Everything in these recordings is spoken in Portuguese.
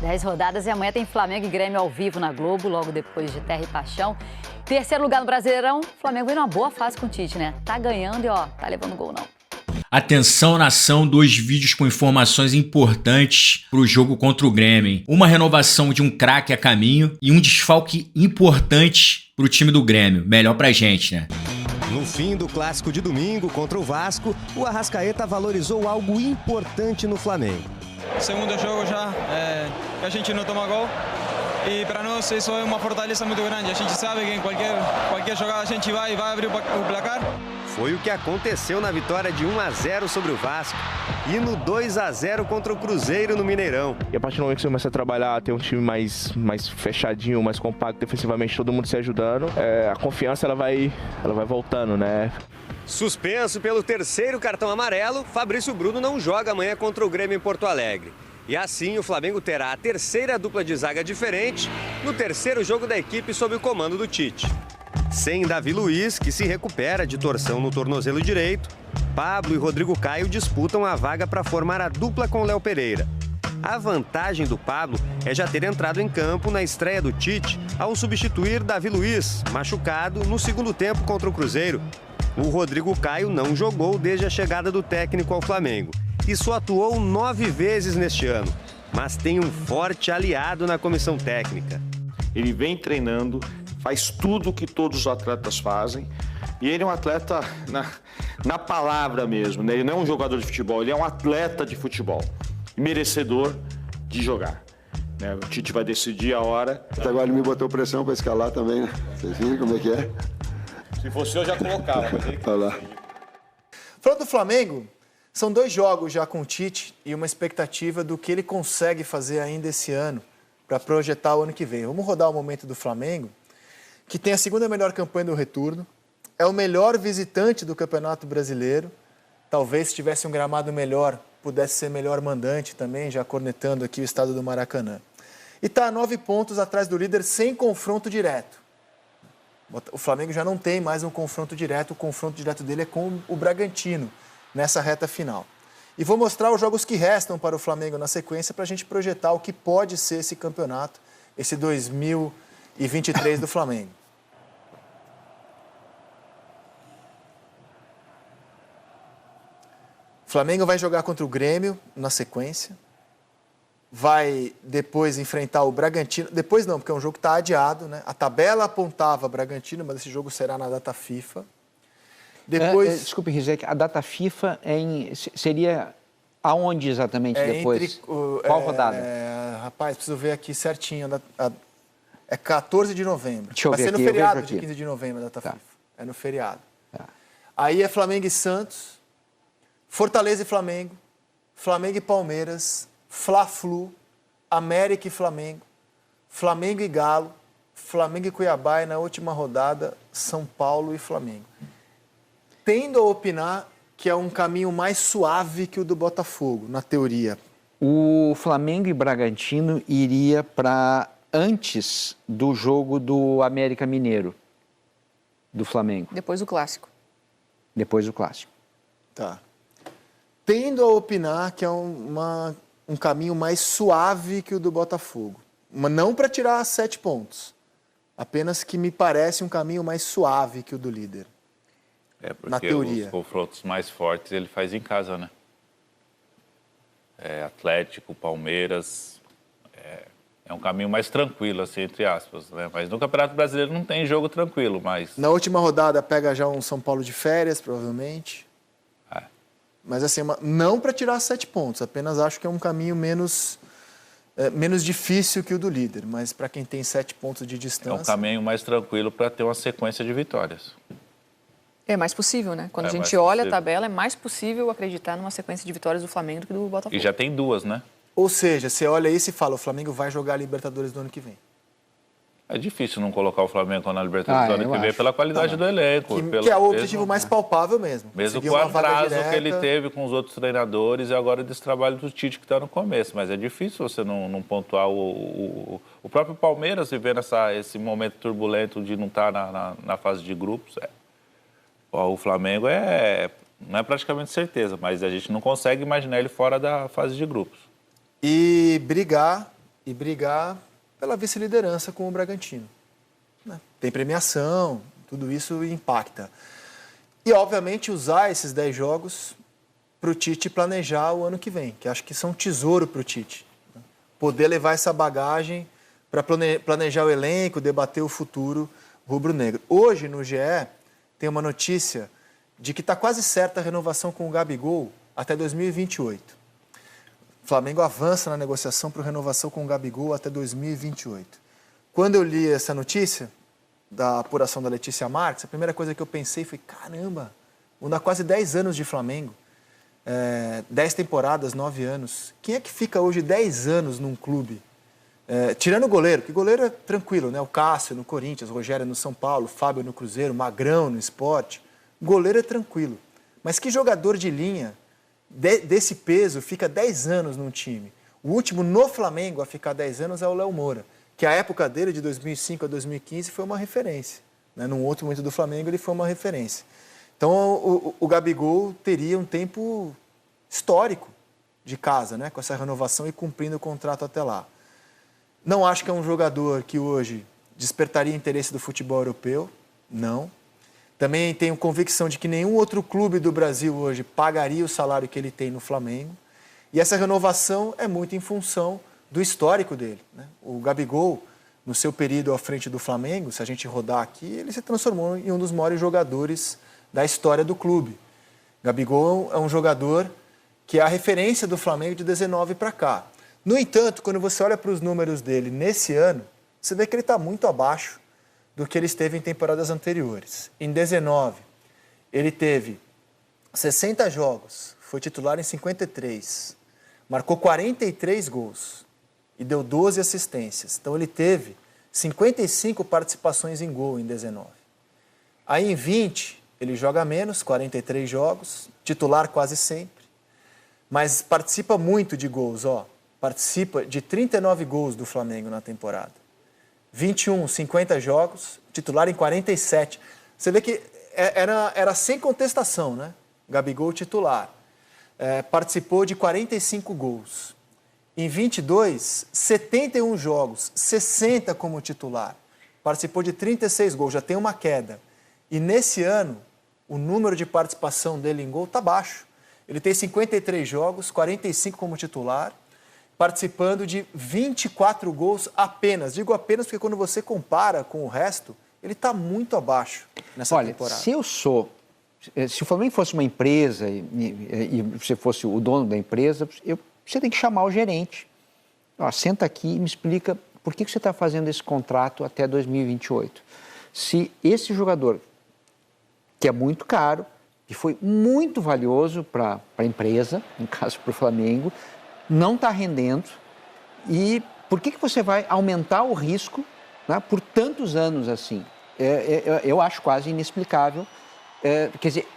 10 rodadas e amanhã tem Flamengo e Grêmio ao vivo na Globo, logo depois de Terra e Paixão. Terceiro lugar no Brasileirão, o Flamengo vem numa boa fase com o Tite, né? Tá ganhando e, tá levando gol não. Atenção, nação, 2 vídeos com informações importantes para o jogo contra o Grêmio. Uma renovação de um craque a caminho e um desfalque importante para o time do Grêmio. Melhor pra gente, né? No fim do clássico de domingo contra o Vasco, o Arrascaeta valorizou algo importante no Flamengo. Segundo jogo já, que a gente não toma gol. E para nós isso é uma fortaleza muito grande. A gente sabe que em qualquer jogada a gente vai abrir o placar. Foi o que aconteceu na vitória de 1-0 sobre o Vasco e no 2-0 contra o Cruzeiro no Mineirão. E a partir do momento que você começa a trabalhar, ter um time mais fechadinho, mais compacto defensivamente, todo mundo se ajudando, a confiança ela vai voltando, né? Suspenso pelo 3º cartão amarelo, Fabrício Bruno não joga amanhã contra o Grêmio em Porto Alegre. E assim o Flamengo terá a 3ª dupla de zaga diferente no 3º jogo da equipe sob o comando do Tite. Sem Davi Luiz, que se recupera de torção no tornozelo direito, Pablo e Rodrigo Caio disputam a vaga para formar a dupla com Léo Pereira. A vantagem do Pablo é já ter entrado em campo na estreia do Tite ao substituir Davi Luiz, machucado no segundo tempo contra o Cruzeiro. O Rodrigo Caio não jogou desde a chegada do técnico ao Flamengo e só atuou 9 vezes neste ano, mas tem um forte aliado na comissão técnica. Ele vem treinando, faz tudo o que todos os atletas fazem e ele é um atleta na palavra mesmo, né? Ele não é um jogador de futebol, ele é um atleta de futebol, merecedor de jogar. Né? O Tite vai decidir a hora. Agora ele me botou pressão para escalar também, né? Vocês viram como é que é? Se fosse eu já colocava. Olha lá. Falando do Flamengo, são 2 jogos já com o Tite e uma expectativa do que ele consegue fazer ainda esse ano para projetar o ano que vem. Vamos rodar o momento do Flamengo, que tem a 2ª melhor campanha do retorno, é o melhor visitante do Campeonato Brasileiro, talvez se tivesse um gramado melhor, pudesse ser melhor mandante também, já cornetando aqui o estado do Maracanã. E está a 9 pontos atrás do líder sem confronto direto. O Flamengo já não tem mais um confronto direto, o confronto direto dele é com o Bragantino, nessa reta final. E vou mostrar os jogos que restam para o Flamengo na sequência para a gente projetar o que pode ser esse campeonato, esse 2023 do Flamengo. O Flamengo vai jogar contra o Grêmio na sequência. Vai depois enfrentar o Bragantino. Depois não, porque é um jogo que está adiado, né? A tabela apontava Bragantino, mas esse jogo será na data FIFA. Depois... Desculpe, Rizek, a data FIFA seria aonde exatamente depois? Qual rodada? Rapaz, preciso ver aqui certinho. É 14 de novembro. Deixa eu ver Vai ser no aqui, feriado de 15 de novembro a data FIFA. É no feriado. Tá. Aí é Flamengo e Santos, Fortaleza e Flamengo, Flamengo e Palmeiras, Fla-Flu, América e Flamengo, Flamengo e Galo, Flamengo e Cuiabá e na última rodada, São Paulo e Flamengo. Tendo a opinar que é um caminho mais suave que o do Botafogo, na teoria. O Flamengo e Bragantino iria para antes do jogo do América Mineiro, do Flamengo. Depois do Clássico. Depois do Clássico. Tá. Tendo a opinar que é um caminho mais suave que o do Botafogo. Mas não para tirar 7 pontos. Apenas que me parece um caminho mais suave que o do líder. Porque na teoria. Os confrontos mais fortes ele faz em casa, né? Atlético, Palmeiras, é um caminho mais tranquilo, assim, entre aspas, né? Mas no Campeonato Brasileiro não tem jogo tranquilo, mas... Na última rodada pega já um São Paulo de férias, provavelmente. Mas assim, não para tirar 7 pontos, apenas acho que é um caminho menos difícil que o do líder, mas para quem tem 7 pontos de distância... É um caminho mais tranquilo para ter uma sequência de vitórias. É mais possível, né? Quando a gente olha a tabela, é mais possível acreditar numa sequência de vitórias do Flamengo do que do Botafogo. E já tem 2, né? Ou seja, você olha isso e fala, o Flamengo vai jogar a Libertadores do ano que vem. É difícil não colocar o Flamengo na Libertadores do ano que vem pela qualidade do elenco. Que é o objetivo mais palpável mesmo. Mesmo com o atraso que ele teve com os outros treinadores e agora desse trabalho do Tite que está no começo. Mas é difícil você não pontuar o próprio Palmeiras vivendo esse momento turbulento de não estar na fase de grupos. O Flamengo não é praticamente certeza, mas a gente não consegue imaginar ele fora da fase de grupos. E brigar e brigar pela vice-liderança com o Bragantino. Tem premiação, tudo isso impacta. E, obviamente, usar esses 10 jogos para o Tite planejar o ano que vem, que acho que são um tesouro para o Tite. Poder levar essa bagagem para planejar o elenco, debater o futuro rubro-negro. Hoje, no GE, tem uma notícia de que está quase certa a renovação com o Gabigol até 2028. O Flamengo avança na negociação para renovação com o Gabigol até 2028. Quando eu li essa notícia da apuração da Letícia Marques, a primeira coisa que eu pensei foi, caramba, vão dar quase 10 anos de Flamengo, 10 temporadas, 9 anos. Quem é que fica hoje 10 anos num clube? Tirando o goleiro, que goleiro é tranquilo, né? O Cássio no Corinthians, o Rogério no São Paulo, o Fábio no Cruzeiro, o Magrão no Sport. Goleiro é tranquilo. Mas que jogador de linha desse peso fica 10 anos num time? O último no Flamengo a ficar 10 anos é o Léo Moura, que a época dele, de 2005 a 2015, foi uma referência. Né? Num outro momento do Flamengo, ele foi uma referência. Então, o Gabigol teria um tempo histórico de casa, né? Com essa renovação e cumprindo o contrato até lá. Não acho que é um jogador que hoje despertaria interesse do futebol europeu, não. Também tenho convicção de que nenhum outro clube do Brasil hoje pagaria o salário que ele tem no Flamengo. E essa renovação é muito em função do histórico dele, né? O Gabigol, no seu período à frente do Flamengo, se a gente rodar aqui, ele se transformou em um dos maiores jogadores da história do clube. Gabigol é um jogador que é a referência do Flamengo de 19 para cá. No entanto, quando você olha para os números dele nesse ano, você vê que ele está muito abaixo do que ele esteve em temporadas anteriores. Em 19, ele teve 60 jogos, foi titular em 53, marcou 43 gols e deu 12 assistências. Então, ele teve 55 participações em gol em 19. Aí, em 20, ele joga menos, 43 jogos, titular quase sempre, mas participa muito de gols, participa de 39 gols do Flamengo na temporada. 21, 50 jogos, titular em 47. Você vê que era sem contestação, né? Gabigol titular. Participou de 45 gols. Em 22, 71 jogos, 60 como titular. Participou de 36 gols, já tem uma queda. E nesse ano, o número de participação dele em gol está baixo. Ele tem 53 jogos, 45 como titular, participando de 24 gols apenas. Digo apenas porque quando você compara com o resto, ele está muito abaixo nessa temporada. Se o Flamengo fosse uma empresa e você fosse o dono da empresa, você tem que chamar o gerente. Senta aqui e me explica por que você está fazendo esse contrato até 2028. Se esse jogador, que é muito caro, e foi muito valioso para a empresa, no caso para o Flamengo, não está rendendo, e por que você vai aumentar o risco, né, por tantos anos assim? Eu acho quase inexplicável. Quer dizer,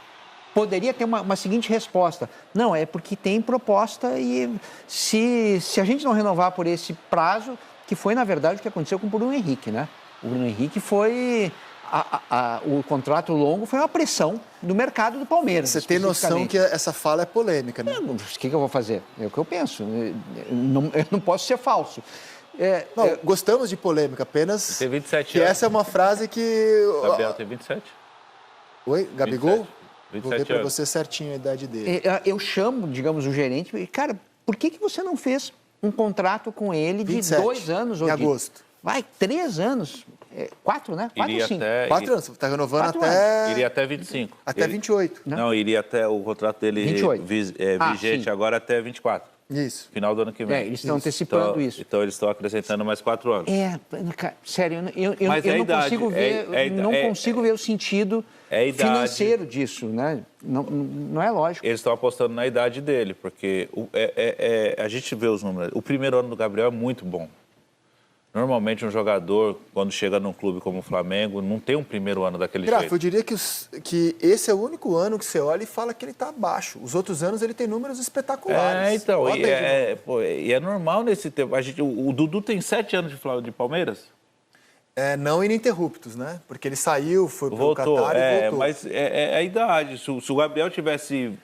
poderia ter uma seguinte resposta: não, é porque tem proposta e se a gente não renovar por esse prazo, que foi na verdade o que aconteceu com o Bruno Henrique, né? O Bruno Henrique foi... o contrato longo foi uma pressão do mercado do Palmeiras. Você tem noção que essa fala é polêmica, né? O que eu vou fazer? É o que eu penso. Eu não posso ser falso. Gostamos de polêmica, apenas tem 27 que anos. Essa é uma frase que... Gabriel tem 27. Oi, Gabigol? 27 vou ver para você certinho a idade dele. Eu chamo, digamos, o gerente e, cara, por que você não fez um contrato com ele de 27, 2 anos? Em agosto. 3 anos. 4, né? 4 ou 5? 4 anos, está renovando até... Iria até 25. Até 28. Não, iria até o contrato dele 28. Vigente agora até 24. Isso. Final do ano que vem. Eles estão antecipando isso. Então eles estão acrescentando mais 4 anos. Sério, eu não consigo ver, consigo ver o sentido financeiro disso, né? Não é lógico. Eles estão apostando na idade dele, porque a gente vê os números. O primeiro ano do Gabriel é muito bom. Normalmente um jogador, quando chega num clube como o Flamengo, não tem um primeiro ano daquele jeito. Eu diria que esse é o único ano que você olha e fala que ele está abaixo. Os outros anos ele tem números espetaculares. Então, e é normal nesse tempo. O Dudu tem 7 anos de Palmeiras? Não ininterruptos, né? Porque ele saiu, foi para o Catar e voltou. Mas é a idade. Se o Gabriel tivesse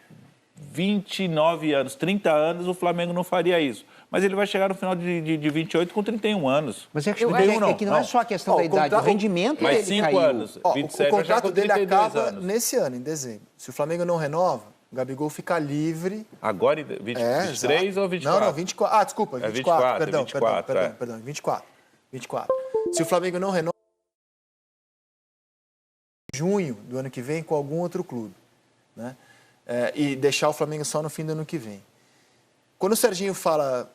29 anos, 30 anos, o Flamengo não faria isso. mas ele vai chegar no final de 28 com 31 anos. Mas é que não é só a questão da idade, o rendimento mais dele 5 caiu. anos, 27, o contrato dele acaba anos. nesse ano, em dezembro. Se o Flamengo não renova, o Gabigol fica livre. Agora, 23 ou 24? Não, 24. Ah, desculpa, 24. Perdão, 24. Se o Flamengo não renova, junho do ano que vem com algum outro clube, né? E deixar o Flamengo só no fim do ano que vem. Quando o Serginho fala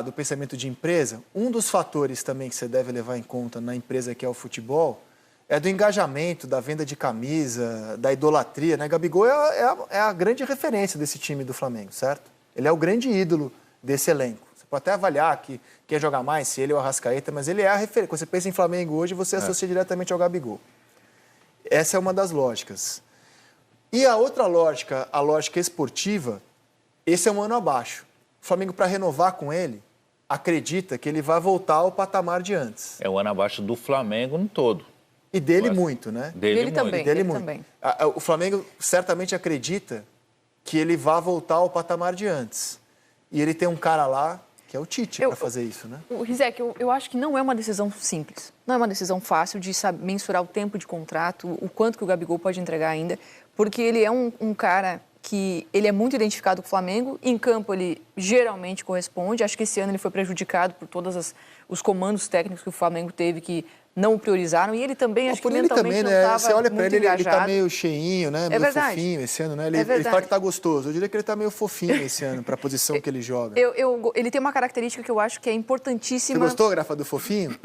do pensamento de empresa, um dos fatores também que você deve levar em conta na empresa que é o futebol é do engajamento, da venda de camisa, da idolatria, né? Gabigol é a grande referência desse time do Flamengo, certo? Ele é o grande ídolo desse elenco. Você pode até avaliar que quer jogar mais, se ele ou o Arrascaeta, mas ele é a referência. Quando você pensa em Flamengo hoje, você associa diretamente ao Gabigol. Essa é uma das lógicas. E a outra lógica, a lógica esportiva, esse é um ano abaixo. O Flamengo, para renovar com ele, acredita que ele vai voltar ao patamar de antes. É um ano abaixo do Flamengo no todo. E dele muito, né? Dele também. Dele muito. O Flamengo certamente acredita que ele vai voltar ao patamar de antes. E ele tem um cara lá, que é o Tite, para fazer isso, né? Rizek, eu acho que não é uma decisão simples. Não é uma decisão fácil de mensurar o tempo de contrato, o quanto que o Gabigol pode entregar ainda, porque ele é um cara que ele é muito identificado com o Flamengo. Em campo, ele geralmente corresponde. Acho que esse ano ele foi prejudicado por todos os comandos técnicos que o Flamengo teve, que não o priorizaram. E ele também, acho que mentalmente não estava muito engajado. Você olha para ele, ele está meio cheinho, né? Meio fofinho esse ano, né? Ele fala que está gostoso. Eu diria que ele está meio fofinho esse ano para a posição que ele joga. Ele tem uma característica que eu acho que é importantíssima. Você gostou, Grafa, do fofinho?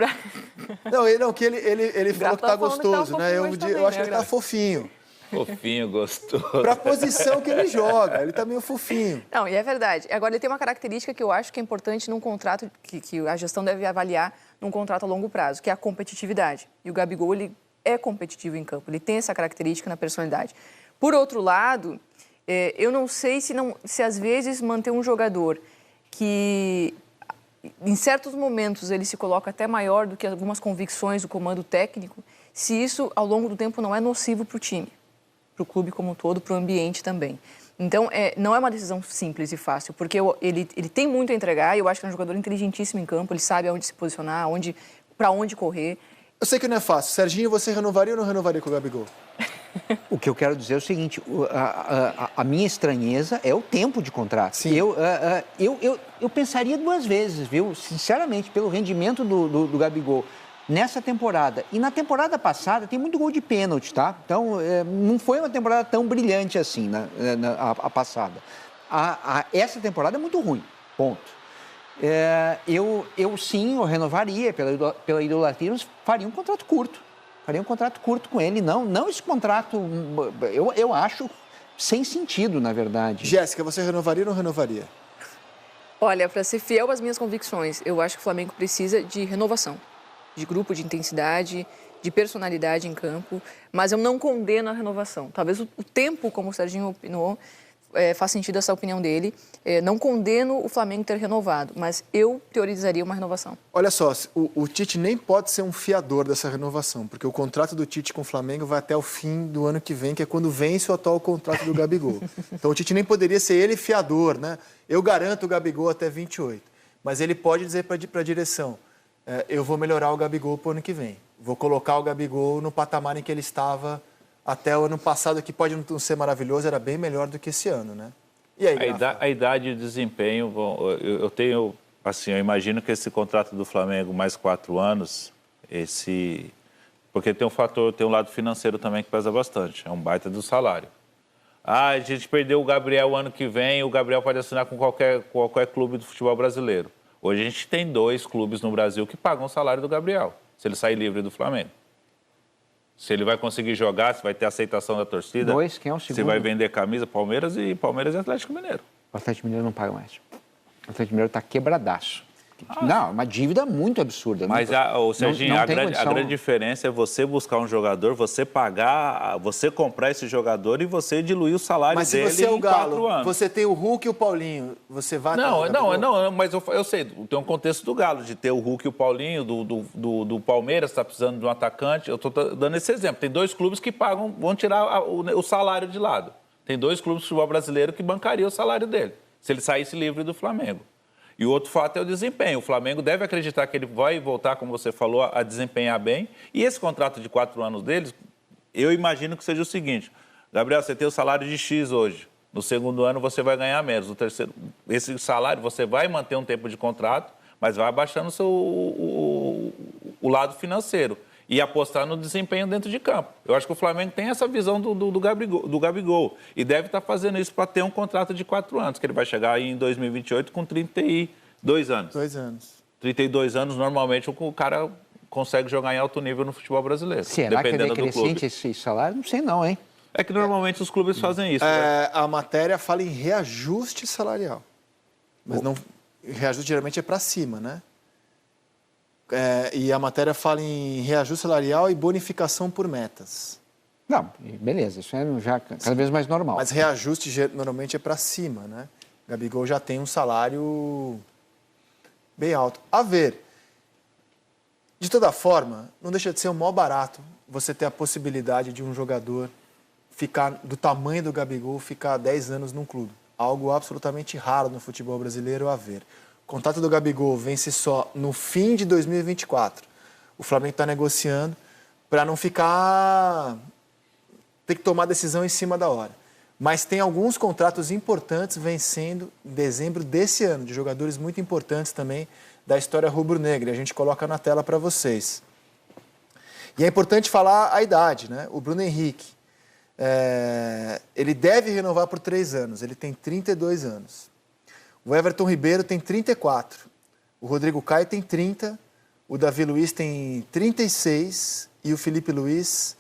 Não, que ele falou que está gostoso, né? Eu acho que ele está fofinho. Fofinho, gostoso. Para a posição que ele joga, ele tá meio fofinho. Não, e é verdade. Agora, ele tem uma característica que eu acho que é importante num contrato, que a gestão deve avaliar num contrato a longo prazo, que é a competitividade. E o Gabigol, ele é competitivo em campo, ele tem essa característica na personalidade. Por outro lado, eu não sei se às vezes manter um jogador que, em certos momentos, ele se coloca até maior do que algumas convicções do comando técnico, se isso, ao longo do tempo, não é nocivo para o time, para o clube como um todo, para o ambiente também. Então, não é uma decisão simples e fácil, porque ele tem muito a entregar, e eu acho que é um jogador inteligentíssimo em campo, ele sabe aonde se posicionar, para onde correr. Eu sei que não é fácil. Serginho, você renovaria ou não renovaria com o Gabigol? O que eu quero dizer é o seguinte, a minha estranheza é o tempo de contrato. Sim. Eu pensaria duas vezes, viu? Sinceramente, pelo rendimento do Gabigol nessa temporada. E na temporada passada tem muito gol de pênalti, tá? Então, não foi uma temporada tão brilhante assim, a passada. Essa temporada é muito ruim, ponto. Sim, eu renovaria pela idolatria, mas faria um contrato curto. Faria um contrato curto com ele, não esse contrato, eu acho, sem sentido, na verdade. Jéssica, você renovaria ou não renovaria? Olha, para ser fiel às minhas convicções, eu acho que o Flamengo precisa de renovação, de grupo de intensidade, de personalidade em campo, mas eu não condeno a renovação. Talvez o tempo, como o Serginho opinou, faz sentido essa opinião dele. Não condeno o Flamengo ter renovado, mas eu teorizaria uma renovação. Olha só, o Tite nem pode ser um fiador dessa renovação, porque o contrato do Tite com o Flamengo vai até o fim do ano que vem, que é quando vence o atual contrato do Gabigol. Então o Tite nem poderia ser ele fiador, né? Eu garanto o Gabigol até 28, mas ele pode dizer para a direção, eu vou melhorar o Gabigol para o ano que vem. Vou colocar o Gabigol no patamar em que ele estava até o ano passado, que pode não ser maravilhoso, era bem melhor do que esse ano, né? E aí, a idade de desempenho, eu tenho, assim, eu imagino que esse contrato do Flamengo mais 4 anos, porque tem um lado financeiro também que pesa bastante, é um baita do salário. A gente perdeu o Gabriel o ano que vem, o Gabriel pode assinar com qualquer clube do futebol brasileiro. Hoje a gente tem 2 clubes no Brasil que pagam o salário do Gabriel, se ele sair livre do Flamengo. Se ele vai conseguir jogar, se vai ter aceitação da torcida. 2, quem é o segundo? Se vai vender camisa, Palmeiras e Atlético Mineiro. O Atlético Mineiro não paga mais. O Atlético Mineiro está quebradaço. Não, uma dívida muito absurda. Mas, Serginho, a grande diferença é você buscar um jogador, você pagar, você comprar esse jogador e você diluir o salário dele em 4 anos. Mas se você é o Galo, você tem o Hulk e o Paulinho, você vai... Não, mas eu sei, tem um contexto do Galo, de ter o Hulk e o Paulinho, do Palmeiras, está precisando de um atacante. Eu estou dando esse exemplo. Tem 2 clubes que pagam, vão tirar o salário de lado. Tem 2 clubes de futebol brasileiro que bancariam o salário dele, se ele saísse livre do Flamengo. E o outro fato é o desempenho. O Flamengo deve acreditar que ele vai voltar, como você falou, a desempenhar bem. E esse contrato de 4 anos deles, eu imagino que seja o seguinte: Gabriel, você tem o salário de X hoje. No segundo ano você vai ganhar menos. No terceiro, esse salário você vai manter um tempo de contrato, mas vai abaixando o lado financeiro e apostar no desempenho dentro de campo. Eu acho que o Flamengo tem essa visão do Gabigol e deve estar fazendo isso para ter um contrato de 4 anos, que ele vai chegar aí em 2028 com 32 anos. 2 anos. 32 anos, normalmente o cara consegue jogar em alto nível no futebol brasileiro. Será que é decrescente esse salário? Não sei não, hein? É que normalmente os clubes fazem isso. A matéria fala em reajuste salarial. Mas não, reajuste geralmente é para cima, né? E a matéria fala em reajuste salarial e bonificação por metas. Não, beleza, isso é já cada vez mais normal. Mas reajuste normalmente é para cima, né? Gabigol já tem um salário bem alto. A ver, de toda forma, não deixa de ser o maior barato você ter a possibilidade de um jogador ficar do tamanho do Gabigol, ficar 10 anos num clube. Algo absolutamente raro no futebol brasileiro a ver. O contrato do Gabigol vence só no fim de 2024. O Flamengo está negociando para não ficar... ter que tomar decisão em cima da hora. Mas tem alguns contratos importantes vencendo em dezembro desse ano, de jogadores muito importantes também da história rubro-negra. A gente coloca na tela para vocês. E é importante falar a idade, né? O Bruno Henrique, ele deve renovar por 3 anos, ele tem 32 anos. O Everton Ribeiro tem 34, o Rodrigo Caio tem 30, o Davi Luiz tem 36 e o Felipe Luiz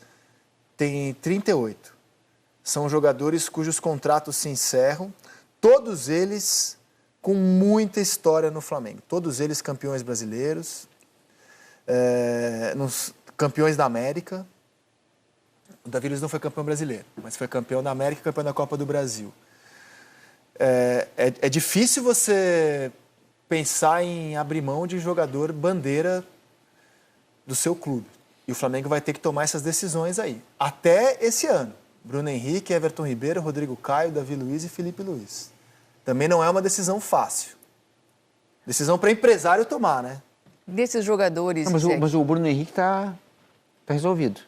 tem 38. São jogadores cujos contratos se encerram, todos eles com muita história no Flamengo. Todos eles campeões brasileiros, campeões da América. O Davi Luiz não foi campeão brasileiro, mas foi campeão da América e campeão da Copa do Brasil. É difícil você pensar em abrir mão de jogador bandeira do seu clube. E o Flamengo vai ter que tomar essas decisões aí. Até esse ano. Bruno Henrique, Everton Ribeiro, Rodrigo Caio, Davi Luiz e Felipe Luiz. Também não é uma decisão fácil. Decisão para empresário tomar, né? Desses jogadores... Não, mas o Bruno Henrique está resolvido.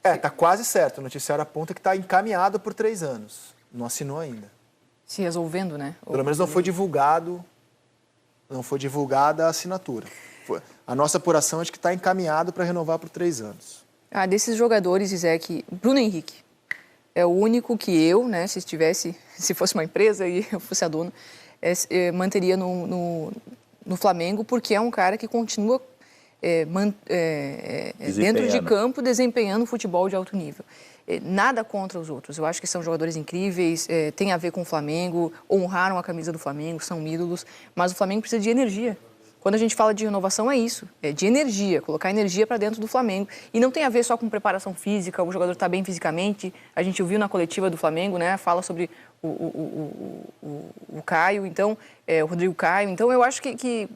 Está quase certo. O noticiário aponta que está encaminhado por 3 anos. Não assinou ainda. Se resolvendo, né? Pelo menos não foi divulgado, não foi divulgada a assinatura. A nossa apuração é de que está encaminhado para renovar por 3 anos. Desses jogadores, Zé, Bruno Henrique é o único que eu, né, se fosse uma empresa e eu fosse a dona, manteria no Flamengo, porque é um cara que continua dentro de campo desempenhando futebol de alto nível. Nada contra os outros. Eu acho que são jogadores incríveis, tem a ver com o Flamengo, honraram a camisa do Flamengo, são ídolos, mas o Flamengo precisa de energia. Quando a gente fala de renovação, é isso, é de energia, colocar energia para dentro do Flamengo. E não tem a ver só com preparação física, o jogador está bem fisicamente. A gente ouviu na coletiva do Flamengo, né, fala sobre o Caio, então, o Rodrigo Caio. Então, eu acho que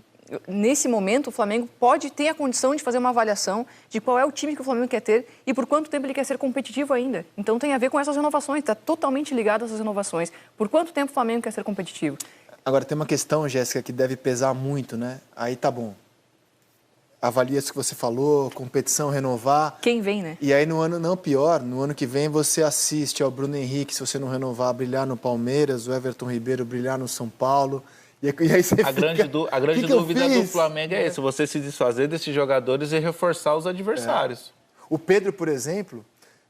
nesse momento o Flamengo pode ter a condição de fazer uma avaliação de qual é o time que o Flamengo quer ter e por quanto tempo ele quer ser competitivo ainda. Então, tem a ver com essas renovações, está totalmente ligado a essas renovações. Por quanto tempo o Flamengo quer ser competitivo? Agora, tem uma questão, Jéssica, que deve pesar muito, né? Aí tá bom. Avalia isso que você falou, competição, renovar. Quem vem, né? E aí no ano, não, pior, no ano que vem você assiste ao Bruno Henrique, se você não renovar, brilhar no Palmeiras, o Everton Ribeiro brilhar no São Paulo. E aí você a grande dúvida do Flamengo é essa, você se desfazer desses jogadores e reforçar os adversários. O Pedro, por exemplo,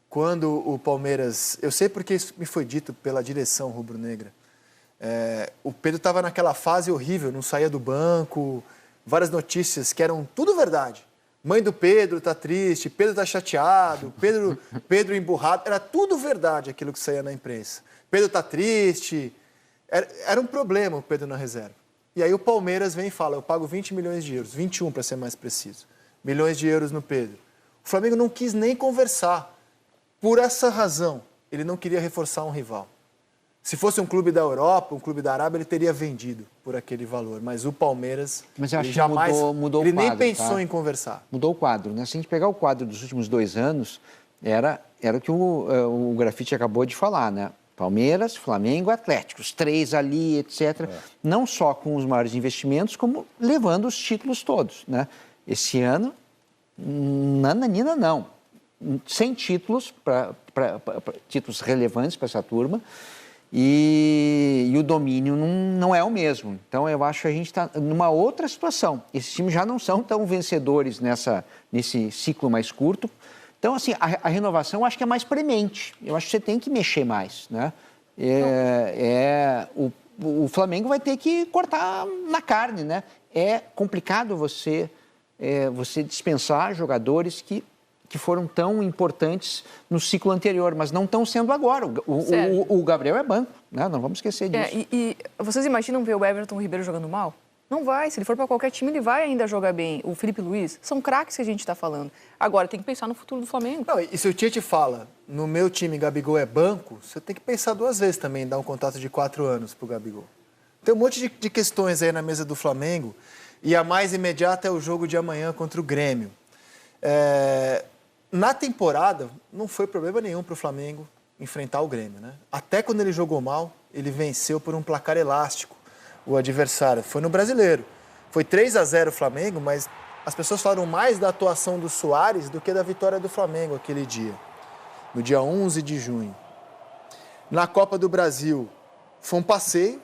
quando o Palmeiras... Eu sei porque isso me foi dito pela direção rubro-negra. O Pedro estava naquela fase horrível, não saía do banco, várias notícias que eram tudo verdade. Mãe do Pedro está triste, Pedro está chateado, Pedro emburrado, era tudo verdade aquilo que saía na imprensa. Pedro está triste, era um problema o Pedro na reserva. E aí o Palmeiras vem e fala, eu pago 20 milhões de euros, 21 para ser mais preciso, milhões de euros no Pedro. O Flamengo não quis nem conversar, por essa razão, ele não queria reforçar um rival. Se fosse um clube da Europa, um clube da Arábia, ele teria vendido por aquele valor. Mas o Palmeiras, mas eu acho ele jamais, mudou ele o quadro, nem pensou tá? em conversar. Mudou o quadro, né? Se a gente pegar o quadro dos últimos 2 anos, era o que o Grafite acabou de falar, né? Palmeiras, Flamengo, Atlético, os 3 ali, etc. Não só com os maiores investimentos, como levando os títulos todos, né? Esse ano, nananina não. Sem títulos, títulos relevantes para essa turma, e o domínio não é o mesmo. Então, eu acho que a gente está numa outra situação. Esses times já não são tão vencedores nesse ciclo mais curto. Então, assim, a renovação eu acho que é mais premente. Eu acho que você tem que mexer mais, né? O Flamengo vai ter que cortar na carne, né? É complicado você dispensar jogadores que foram tão importantes no ciclo anterior, mas não estão sendo agora. O Gabriel é banco, né? Não vamos esquecer disso. E vocês imaginam ver o Everton Ribeiro jogando mal? Não vai. Se ele for para qualquer time, ele vai ainda jogar bem. O Felipe Luiz, são craques que a gente está falando. Agora, tem que pensar no futuro do Flamengo. Não, e se o Tite fala, no meu time Gabigol é banco, você tem que pensar 2 vezes também, dar um contrato de 4 anos pro Gabigol. Tem um monte de questões aí na mesa do Flamengo, e a mais imediata é o jogo de amanhã contra o Grêmio. Na temporada, não foi problema nenhum para o Flamengo enfrentar o Grêmio, né? Até quando ele jogou mal, ele venceu por um placar elástico o adversário. Foi no Brasileiro. Foi 3-0 o Flamengo, mas as pessoas falaram mais da atuação do Suárez do que da vitória do Flamengo aquele dia, no dia 11 de junho. Na Copa do Brasil, foi um passeio.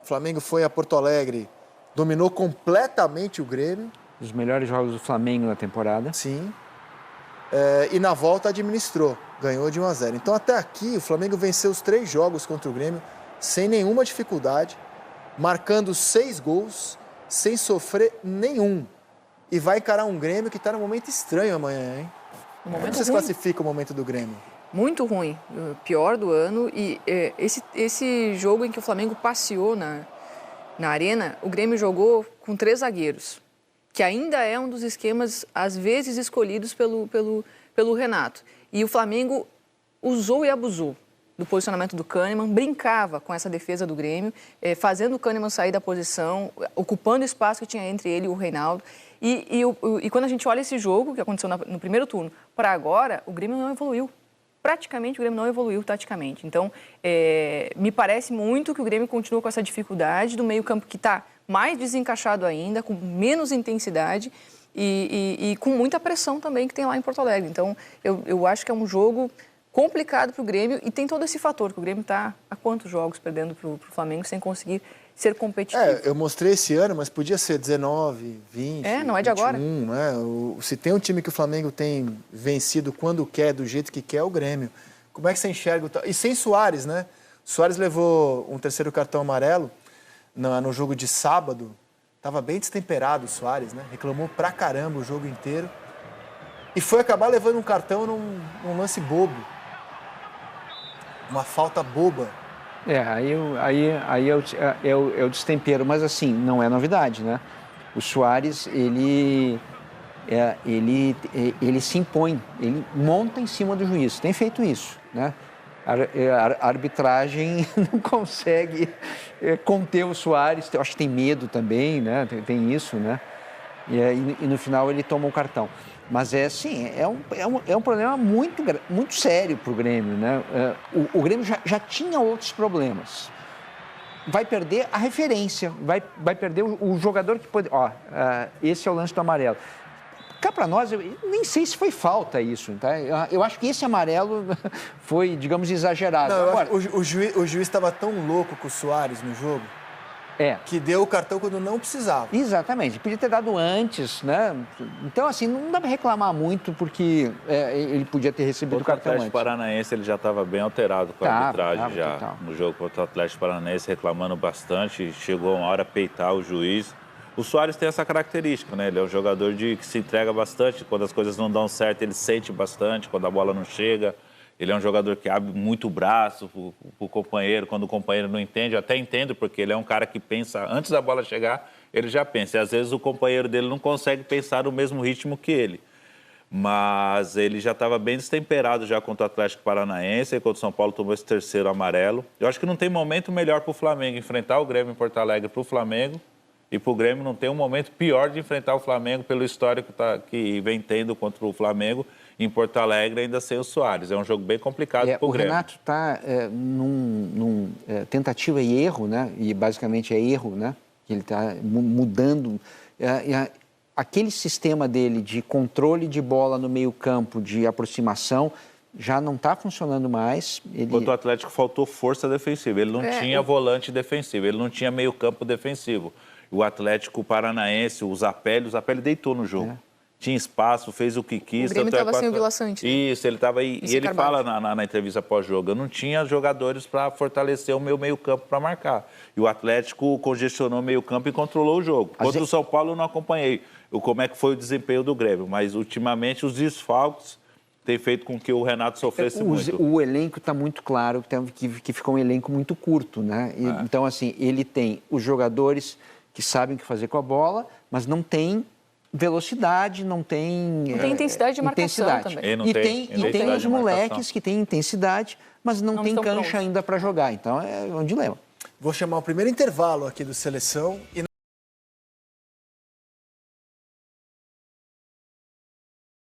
O Flamengo foi a Porto Alegre, dominou completamente o Grêmio. Os melhores jogos do Flamengo na temporada. Sim. E na volta administrou, ganhou de 1-0. Então até aqui o Flamengo venceu os 3 jogos contra o Grêmio sem nenhuma dificuldade, marcando 6 gols, sem sofrer nenhum. E vai encarar um Grêmio que está num momento estranho amanhã, hein? Como vocês classificam o momento do Grêmio? Muito ruim, pior do ano. E esse jogo em que o Flamengo passeou na arena, o Grêmio jogou com 3 zagueiros, que ainda é um dos esquemas, às vezes, escolhidos pelo Renato. E o Flamengo usou e abusou do posicionamento do Kahneman, brincava com essa defesa do Grêmio, fazendo o Kahneman sair da posição, ocupando o espaço que tinha entre ele e o Reinaldo. E quando a gente olha esse jogo, que aconteceu no primeiro turno, para agora, o Grêmio não evoluiu. Praticamente o Grêmio não evoluiu taticamente. Então, me parece muito que o Grêmio continua com essa dificuldade do meio-campo que está mais desencaixado ainda, com menos intensidade e com muita pressão também que tem lá em Porto Alegre. Então, eu acho que é um jogo complicado para o Grêmio e tem todo esse fator, que o Grêmio está há quantos jogos perdendo para o Flamengo sem conseguir ser competitivo. Eu mostrei esse ano, mas podia ser 19, 20, não é de 21, agora. Né? Se tem um time que o Flamengo tem vencido quando quer, do jeito que quer, é o Grêmio. Como é que você enxerga? E sem Suárez, né? O Suárez levou um 3º cartão amarelo no jogo de sábado. Estava bem destemperado o Suárez, né? Reclamou pra caramba o jogo inteiro. E foi acabar levando um cartão num lance bobo. Uma falta boba. Aí é o destempero, mas assim, não é novidade, né? O Suárez, ele se impõe, ele monta em cima do juiz, tem feito isso, né? A arbitragem não consegue conter o Suárez, eu acho que tem medo também, né? Tem isso, né? E no final ele toma um cartão. Mas é um problema muito sério para o Grêmio, né? O Grêmio já tinha outros problemas. Vai perder a referência, vai perder o jogador que pode... esse é o lance do amarelo. Cá para nós, eu nem sei se foi falta isso, tá? Eu acho que esse amarelo foi, digamos, exagerado. Não, agora, o juiz estava tão louco com o Suárez no jogo que deu o cartão quando não precisava. Exatamente, podia ter dado antes, né? Então, assim, não dá para reclamar muito porque ele podia ter recebido o cartão antes. O Atlético Paranaense ele já estava bem alterado com a arbitragem no jogo contra o Atlético Paranaense, reclamando bastante, chegou uma hora a peitar o juiz. O Suárez tem essa característica, né? Ele é um jogador que se entrega bastante, quando as coisas não dão certo ele sente bastante, quando a bola não chega. Ele é um jogador que abre muito o braço para o companheiro, quando o companheiro não entende. Eu até entendo, porque ele é um cara que pensa, antes da bola chegar, ele já pensa. E às vezes o companheiro dele não consegue pensar no mesmo ritmo que ele. Mas ele já estava bem destemperado já contra o Atlético Paranaense, e contra o São Paulo tomou esse 3º amarelo. Eu acho que não tem momento melhor para o Flamengo enfrentar o Grêmio em Porto Alegre para o Flamengo. E para o Grêmio não tem um momento pior de enfrentar o Flamengo pelo histórico que vem tendo contra o Flamengo em Porto Alegre ainda sem o Soares. É um jogo bem complicado para o Grêmio. O Renato está num tentativa e erro, né? E basicamente é erro, né? Que ele está mudando. Aquele sistema dele de controle de bola no meio-campo, de aproximação, já não está funcionando mais. Enquanto o Atlético faltou força defensiva. Ele não tinha volante defensivo, ele não tinha meio-campo defensivo. O Atlético Paranaense, o Zapelli deitou no jogo. Tinha espaço, fez o que quis. O Grêmio estava sem o Vila Sante. Isso, ele estava aí. E ele fala na entrevista pós-jogo, eu não tinha jogadores para fortalecer o meu meio-campo para marcar. E o Atlético congestionou o meio-campo e controlou o jogo. Contra o São Paulo eu não acompanhei como é que foi o desempenho do Grêmio, mas ultimamente os desfalques têm feito com que o Renato sofresse muito. O elenco está muito claro que ficou um elenco muito curto, né? Então, assim, ele tem os jogadores que sabem o que fazer com a bola, mas não tem velocidade, não tem intensidade de marcação também. E tem os moleques que têm intensidade, mas não tem cancha ainda para jogar. Então, é um dilema. Vou chamar o primeiro intervalo aqui do Seleção e